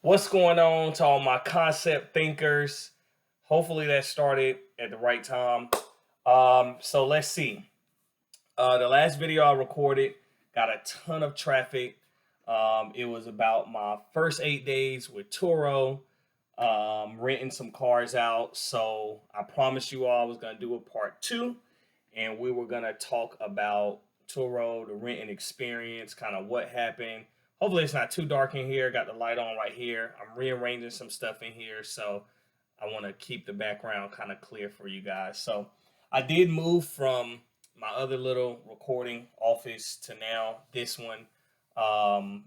What's going on to all my concept thinkers? Hopefully that started at the right time. So let's see. The last video I recorded got a ton of traffic. It was about my first 8 days with Turo, renting some cars out. So I promised you all I was going to do a part two, and we were going to talk about Turo, the renting experience, kind of what happened. Hopefully it's not too dark in here. Got the light on right here. I'm rearranging some stuff in here, so I want to keep the background kind of clear for you guys. So I did move from my other little recording office to now this one.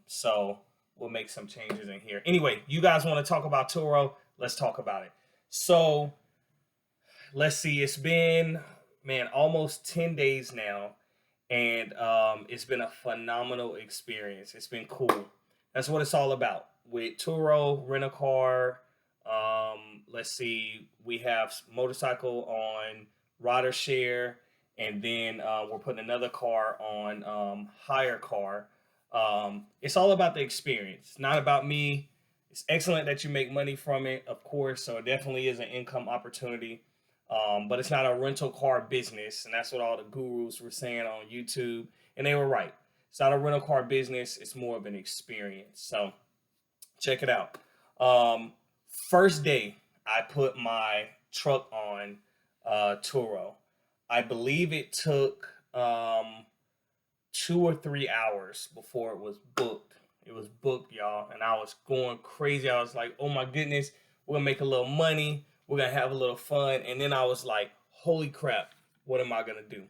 So we'll make some changes in here. Anyway, you guys want to talk about Turo? Let's talk about it. So let's see. It's been, man, almost 10 days now, and it's been a phenomenal experience. It's been cool. That's what it's all about with Turo, rent a car. Let's see, we have motorcycle on rider share, and then we're putting another car on hire car. It's all about the experience, not about me. It's excellent that you make money from it, of course, so it definitely is an income opportunity. But it's not a rental car business, and that's what all the gurus were saying on YouTube, and they were right. It's not a rental car business; it's more of an experience. So check it out. First day, I put my truck on Turo. I believe it took 2 or 3 hours before it was booked. It was booked, y'all, and I was going crazy. I was like, "Oh my goodness, we'll make a little money. We're gonna have a little fun." And then I was like, "Holy crap, what am I gonna do?"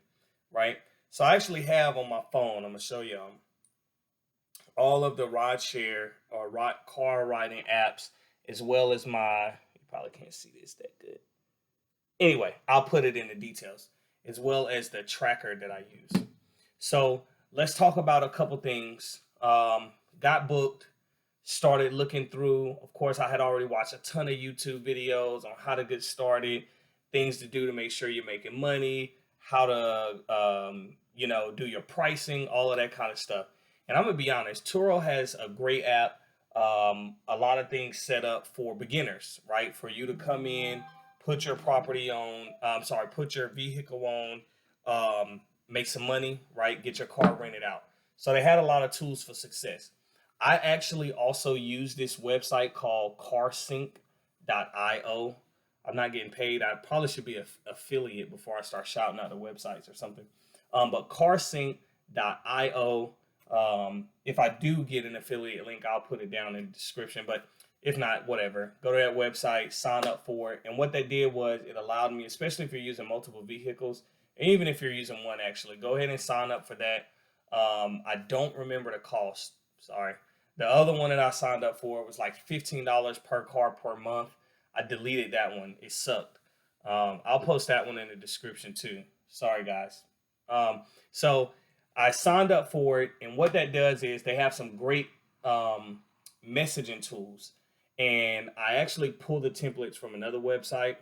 Right? So I actually have on my phone. I'm gonna show y'all all of the ride share or car riding apps, as well as my. You probably can't see this that good. Anyway, I'll put it in the details, as well as the tracker that I use. So let's talk about a couple things. Got booked, started looking through. Of course, I had already watched a ton of YouTube videos on how to get started, things to do to make sure you're making money, how to do your pricing, all of that kind of stuff. And I'm gonna be honest, Turo has a great app. A lot of things set up for beginners, right? For you to come in, put your property on. Put your vehicle on, make some money, right? Get your car rented out. So they had a lot of tools for success. I actually also use this website called Carsync.io. I'm not getting paid. I probably should be an affiliate before I start shouting out the websites or something. But Carsync.io. If I do get an affiliate link, I'll put it down in the description. But if not, whatever. Go to that website, sign up for it. And what they did was it allowed me, especially if you're using multiple vehicles, and even if you're using one actually, go ahead and sign up for that. I don't remember the cost. Sorry. The other one that I signed up for was like $15 per car per month. I deleted that one. It sucked. I'll post that one in the description too. Sorry, guys. So I signed up for it, and what that does is they have some great messaging tools. And I actually pulled the templates from another website,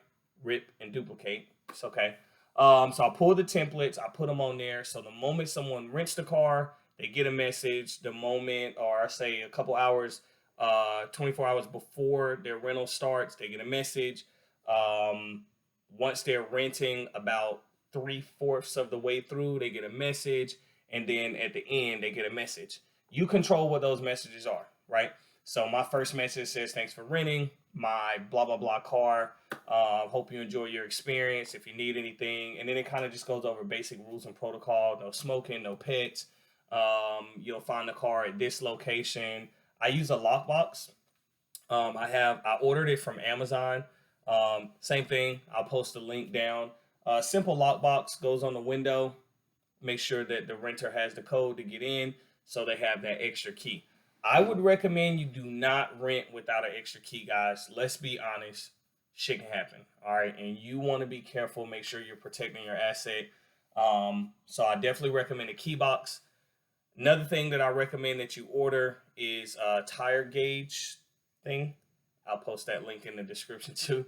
rip and duplicate. It's okay. So I pull the templates, I put them on there. So the moment someone rents the car, they get a message. The moment, or I say a couple hours, 24 hours before their rental starts, they get a message. Once they're renting about 3/4 of the way through, they get a message. And then at the end, they get a message. You control what those messages are, right? So my first message says, "Thanks for renting my blah, blah, blah car. Hope you enjoy your experience. If you need anything." And then it kind of just goes over basic rules and protocol. No smoking, no pets. You'll find the car at this location. I use a lockbox. I ordered it from Amazon. Same thing. I'll post a link down. Simple lockbox goes on the window. Make sure that the renter has the code to get in, so they have that extra key. I would recommend you do not rent without an extra key, guys. Let's be honest. Shit can happen. All right. And you want to be careful. Make sure you're protecting your asset. So I definitely recommend a key box. Another thing that I recommend that you order is a tire gauge thing. I'll post that link in the description too.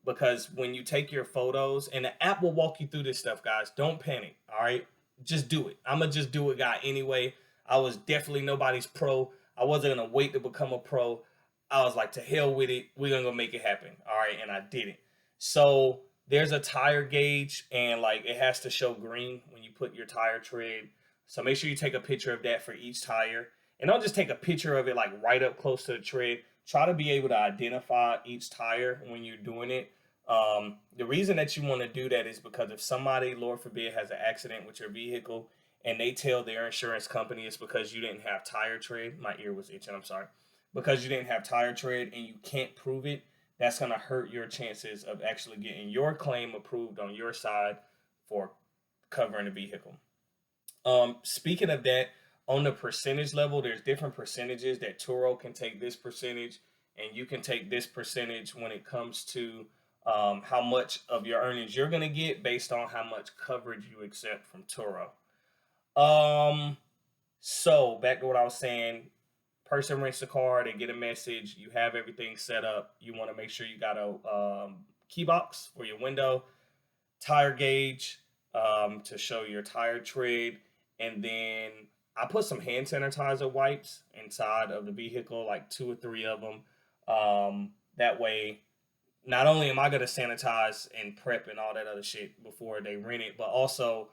Because when you take your photos, and the app will walk you through this stuff, guys. Don't panic. All right. Just do it. I'm a just do it guy anyway. I was definitely nobody's pro. I wasn't gonna wait to become a pro. I was like, to hell with it. We're gonna go make it happen. All right, and I did it. So there's a tire gauge, and like it has to show green when you put your tire tread. So make sure you take a picture of that for each tire, and don't just take a picture of it like right up close to the tread. Try to be able to identify each tire when you're doing it. The reason that you want to do that is because if somebody, Lord forbid, has an accident with your vehicle and they tell their insurance company it's because you didn't have tire tread. My ear was itching, I'm sorry. Because you didn't have tire tread and you can't prove it, that's going to hurt your chances of actually getting your claim approved on your side for covering the vehicle. Speaking of that, on the percentage level, there's different percentages that Turo can take this percentage, and you can take this percentage when it comes to how much of your earnings you're going to get based on how much coverage you accept from Turo. So back to what I was saying, person rents a car, they get a message, you have everything set up. You want to make sure you got a key box for your window, tire gauge to show your tire tread, and then I put some hand sanitizer wipes inside of the vehicle, like 2 or 3 of them. That way, not only am I going to sanitize and prep and all that other shit before they rent it, but also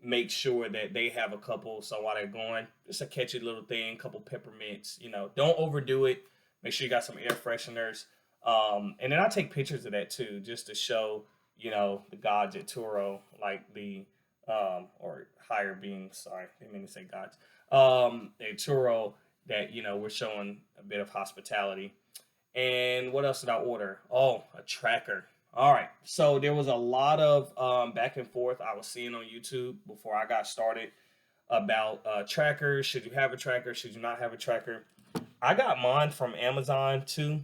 make sure that they have a couple, so while they're going, just a catchy little thing, couple peppermints, don't overdo it. Make sure you got some air fresheners. And then I take pictures of that too, just to show, the gods at Turo, like the, or higher beings, sorry, I didn't mean to say gods, at Turo, that, we're showing a bit of hospitality. And what else did I order? Oh, a tracker. All right. So there was a lot of back and forth I was seeing on YouTube before I got started about trackers. Should you have a tracker? Should you not have a tracker? I got mine from Amazon too.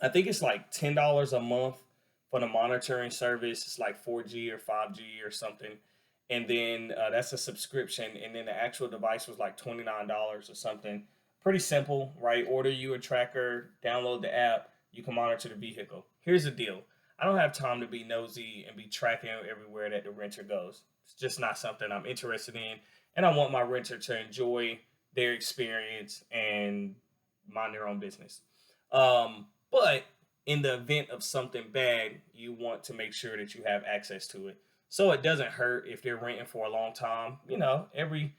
I think it's like $10 a month for the monitoring service. It's like 4G or 5G or something. And then that's a subscription. And then the actual device was like $29 or something. Pretty simple, right? Order you a tracker, download the app, you can monitor the vehicle. Here's the deal. I don't have time to be nosy and be tracking everywhere that the renter goes. It's just not something I'm interested in. And I want my renter to enjoy their experience and mind their own business. But in the event of something bad, you want to make sure that you have access to it. So it doesn't hurt if they're renting for a long time, every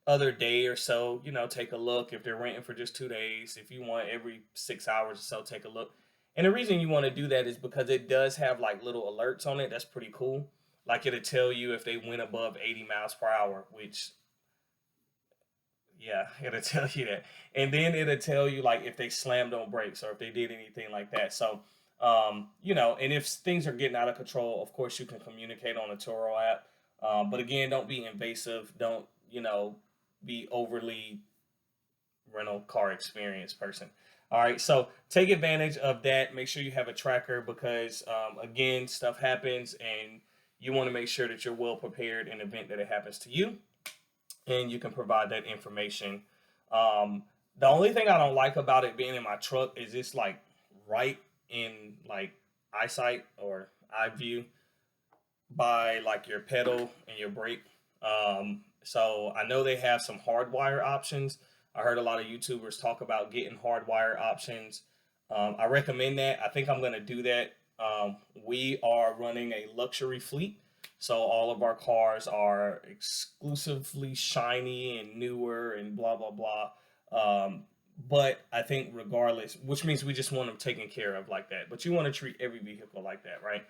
other day or so, take a look. If they're renting for just 2 days, if you want every 6 hours or so, take a look. And the reason you want to do that is because it does have like little alerts on it. That's pretty cool. Like it'll tell you if they went above 80 miles per hour, which, yeah, it'll tell you that. And then it'll tell you like if they slammed on brakes or if they did anything like that. So, and if things are getting out of control, of course you can communicate on the Turo app. But again, don't be invasive. Don't, be overly rental car experience person. All right, so take advantage of that. Make sure you have a tracker because, again, stuff happens and you want to make sure that you're well prepared in the event that it happens to you and you can provide that information. The only thing I don't like about it being in my truck is it's like right in like eyesight or eye view by like your pedal and your brake. So I know they have some hardwire options. I heard a lot of YouTubers talk about getting hardwire options. I recommend that. I think I'm going to do that. We are running a luxury fleet. So all of our cars are exclusively shiny and newer and blah, blah, blah. But I think regardless, which means we just want them taken care of like that. But you want to treat every vehicle like that, right?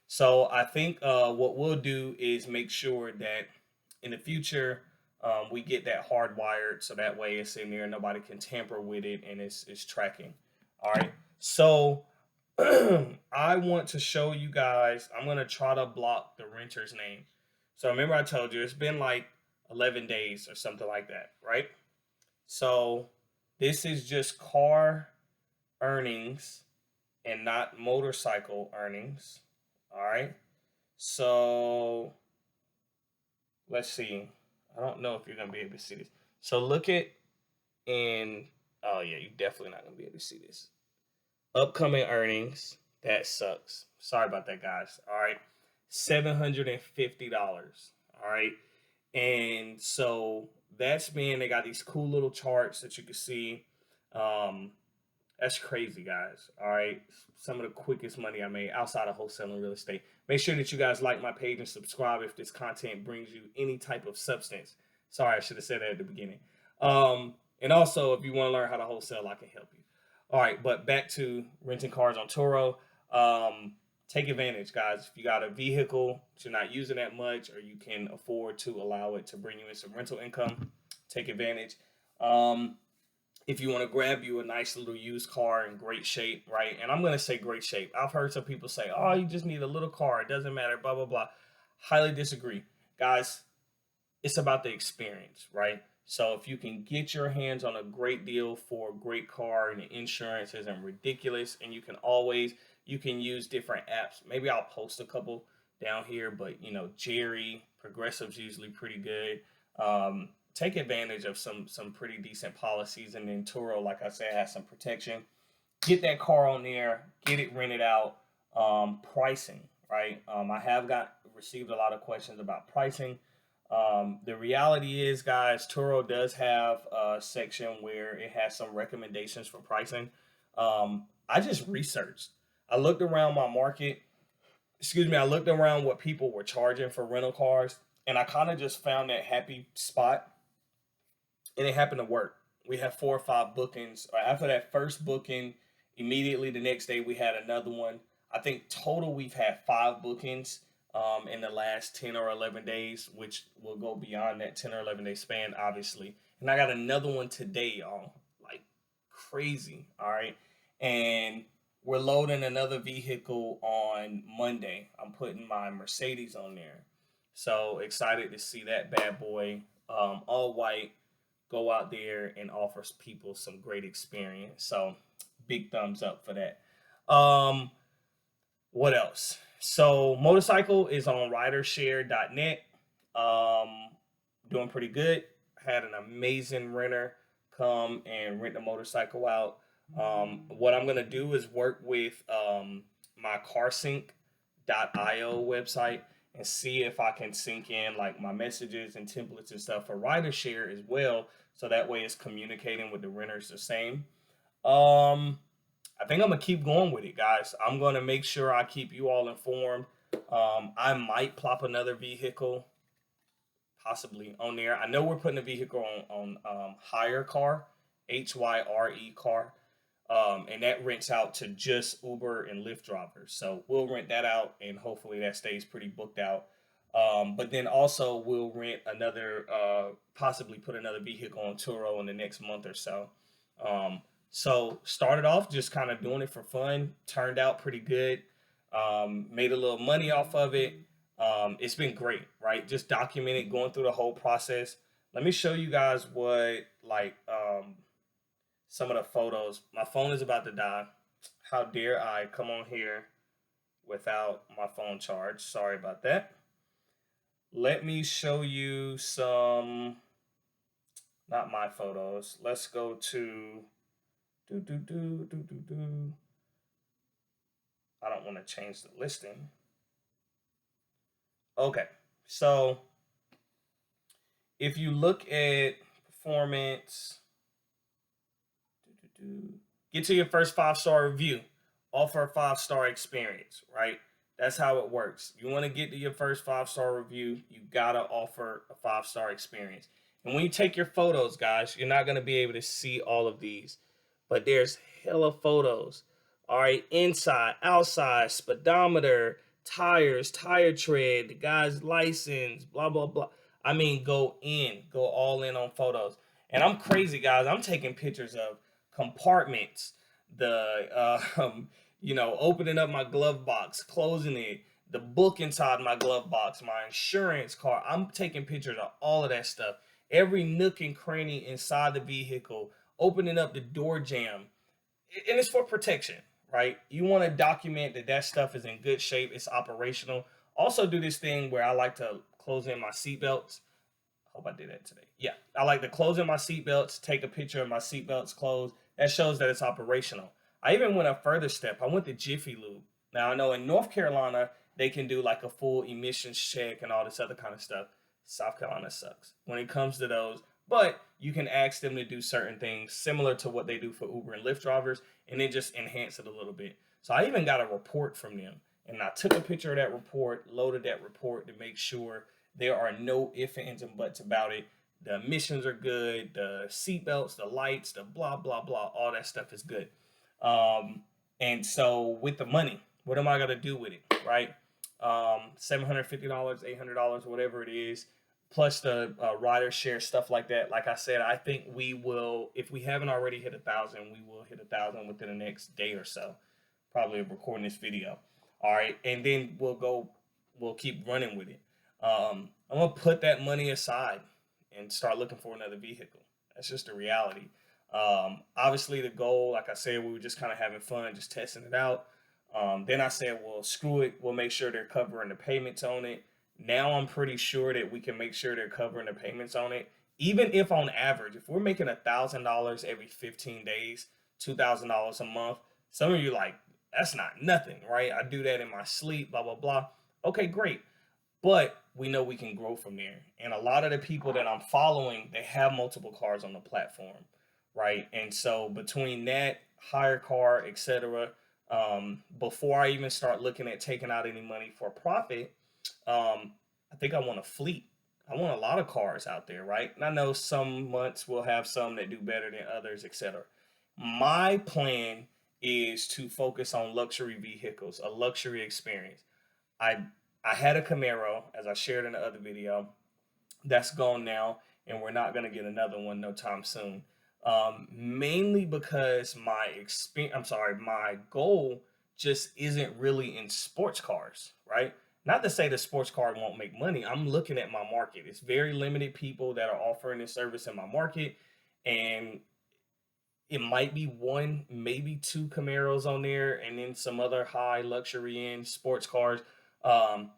So I think what we'll do is make sure that in the future, we get that hardwired so that way it's in there, nobody can tamper with it, and it's tracking. All right. So I want to show you guys, I'm going to try to block the renter's name. So remember I told you it's been like 11 days or something like that, right? So this is just car earnings and not motorcycle earnings. All right. So let's see. I don't know if you're going to be able to see this. So look at in, oh yeah, you're definitely not going to be able to see this. Upcoming earnings. That sucks. Sorry about that, guys. All right. $750. All right. And so that's been, they got these cool little charts that you can see. Um, that's crazy, guys. All right. Some of the quickest money I made outside of wholesaling real estate. Make sure that you guys like my page and subscribe if this content brings you any type of substance. Sorry, I should have said that at the beginning. And also, if you want to learn how to wholesale, I can help you. All right, but back to renting cars on Turo. Um, Take advantage, guys. If you got a vehicle that you're not using that much, or you can afford to allow it to bring you in some rental income, take advantage. Um, if you want to grab you a nice little used car in great shape, right? And I'm going to say great shape. I've heard some people say, oh, you just need a little car. It doesn't matter, blah, blah, blah. Highly disagree. Guys, it's about the experience, right? So if you can get your hands on a great deal for a great car and the insurance isn't ridiculous, and you can use different apps. Maybe I'll post a couple down here, but Jerry, Progressive's usually pretty good. Take advantage of some pretty decent policies, and then Turo, like I said, has some protection. Get that car on there, get it rented out. Pricing, right? I have received a lot of questions about pricing. The reality is, guys, Turo does have a section where it has some recommendations for pricing. I just researched. I looked around my market. Excuse me. I looked around what people were charging for rental cars, and I kind of just found that happy spot, and it happened to work. We had 4 or 5 bookings. After that first booking, immediately the next day we had another one. I think total we've had 5 bookings in the last 10 or 11 days, which will go beyond that 10 or 11 day span, obviously. And I got another one today, y'all. Like crazy. All right. And we're loading another vehicle on Monday. I'm putting my Mercedes on there. So excited to see that bad boy, all white, go out there and offers people some great experience. So big thumbs up for that. What else? So motorcycle is on ridershare.net. Doing pretty good. Had an amazing renter come and rent the motorcycle out. What I'm gonna do is work with my Carsync.io website and see if I can sync in like my messages and templates and stuff for ridershare as well, so that way it's communicating with the renters the same. Um, I think I'm gonna keep going with it, guys. I'm gonna make sure I keep you all informed. I might plop another vehicle possibly on there. I know we're putting a vehicle on Hire Car, HYRE Car, and that rents out to just Uber and Lyft drivers. So we'll rent that out, and hopefully that stays pretty booked out. But then also we'll rent another, possibly put another vehicle on Turo in the next month or so. So started off just kind of doing it for fun. Turned out pretty good. Made a little money off of it. It's been great, right? Just documented, going through the whole process. Let me show you guys what some of the photos. My phone is about to die. How dare I come on here without my phone charged? Sorry about that. Let me show you some, not my photos. Let's go to I don't want to change the listing. Okay, so if you look at performance, get to your first 5-star review, offer a 5-star experience, right? That's how it works. You want to get to your first 5-star review, you gotta offer a 5-star experience. And when you take your photos, guys, you're not gonna be able to see all of these, but there's hella photos. All right, inside, outside, speedometer, tires, tire tread, the guy's license, blah blah blah. I mean, go all in on photos. And I'm crazy, guys. I'm taking pictures of compartments, the opening up my glove box, closing it, the book inside my glove box, my insurance card. I'm taking pictures of all of that stuff. Every nook and cranny inside the vehicle, opening up the door jamb. And it's for protection, right? You want to document that stuff is in good shape, it's operational. Also do this thing where I like to close in my seatbelts. Hope I did that today. Yeah, I like to close in my seatbelts, take a picture of my seatbelts closed. That shows that it's operational. I even went a further step. I went to Jiffy Lube. Now I know in North Carolina they can do like a full emissions check and all this other kind of stuff. South Carolina sucks when it comes to those. but you can ask them to do certain things similar to what they do for Uber and Lyft drivers, and then just enhance it a little bit. So I even got a report from them, and I took a picture of that report, loaded that report to make sure there are no ifs, ands, and buts about it. The emissions are good, the seatbelts, the lights, the blah blah blah, all that stuff is good. Um, and so with the money, what am I gonna do with it, right? $750, $800, whatever it is, plus the rider share stuff like that. Like I said, I think we will, if we haven't already hit 1,000, we will hit 1,000 within the next day or so, probably of recording this video. All right, and then we'll keep running with it. I'm gonna put that money aside and start looking for another vehicle. That's just the reality. Obviously, the goal, like I said, we were just kind of having fun, just testing it out. Then I said, well, screw it. We'll make sure they're covering the payments on it. Now I'm pretty sure that we can make sure they're covering the payments on it. Even if on average, if we're making $1,000 every 15 days, $2,000 a month, some of you like, that's not nothing, right? I do that in my sleep, blah, blah, blah. Okay, great. But we know we can grow from there. And a lot of the people that I'm following, they have multiple cars on the platform, right? And so between that, hire car, etc., before I even start looking at taking out any money for profit, I think I want a fleet. I want a lot of cars out there, right? And I know some months we'll have some that do better than others, etc. My plan is to focus on luxury vehicles, a luxury experience. I I had a Camaro, as I shared in the other video. That's gone now, and we're not going to get another one no time soon. Mainly because my experience, I'm sorry, my goal just isn't really in sports cars, right? Not to say the sports car won't make money. I'm looking at my market. It's very limited people that are offering this service in my market, and it might be one, maybe two Camaros on there, and then some other high luxury end sports cars. Um,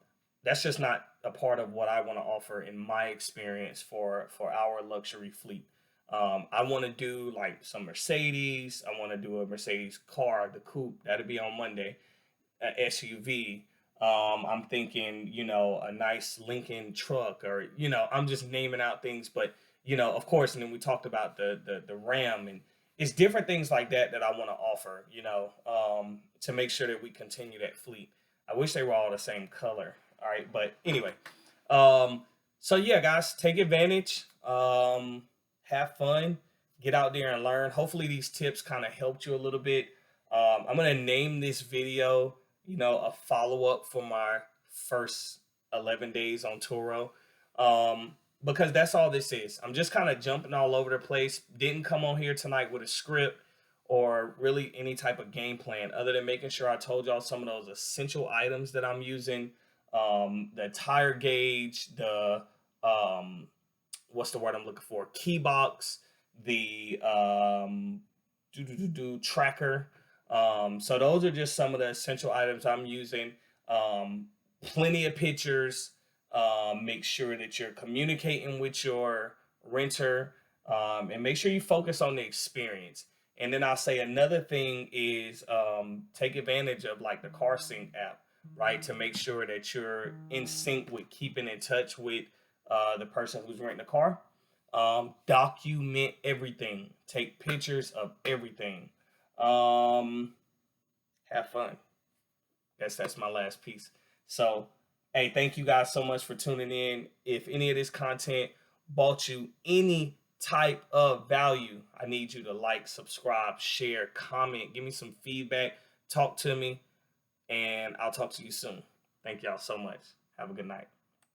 that's just not a part of what I want to offer in my experience for our luxury fleet. I want to do like some Mercedes. I want to do a Mercedes car, the coupe. That'll be on Monday. A SUV. I'm thinking, a nice Lincoln truck, or I'm just naming out things, but of course, and then we talked about the Ram, and it's different things like that that I want to offer, to make sure that we continue that fleet. I wish they were all the same color. All right, but anyway, so yeah, guys, take advantage, have fun, get out there and learn. Hopefully, these tips kind of helped you a little bit. I'm gonna name this video, a follow up for my first 11 days on Turo. Because that's all this is. I'm just kind of jumping all over the place. Didn't come on here tonight with a script or really any type of game plan other than making sure I told y'all some of those essential items that I'm using. The tire gauge, the what's the word I'm looking for? Key box, the tracker. So those are just some of the essential items I'm using. Plenty of pictures. Make sure that you're communicating with your renter, and make sure you focus on the experience. And then I'll say another thing is, take advantage of like the Carsync app, right? To make sure that you're in sync with keeping in touch with the person who's renting the car. Document everything. Take pictures of everything. Have fun. Guess that's my last piece. So, hey, thank you guys so much for tuning in. If any of this content bought you any type of value, I need you to like, subscribe, share, comment, give me some feedback, talk to me, and I'll talk to you soon. Thank y'all so much. Have a good night.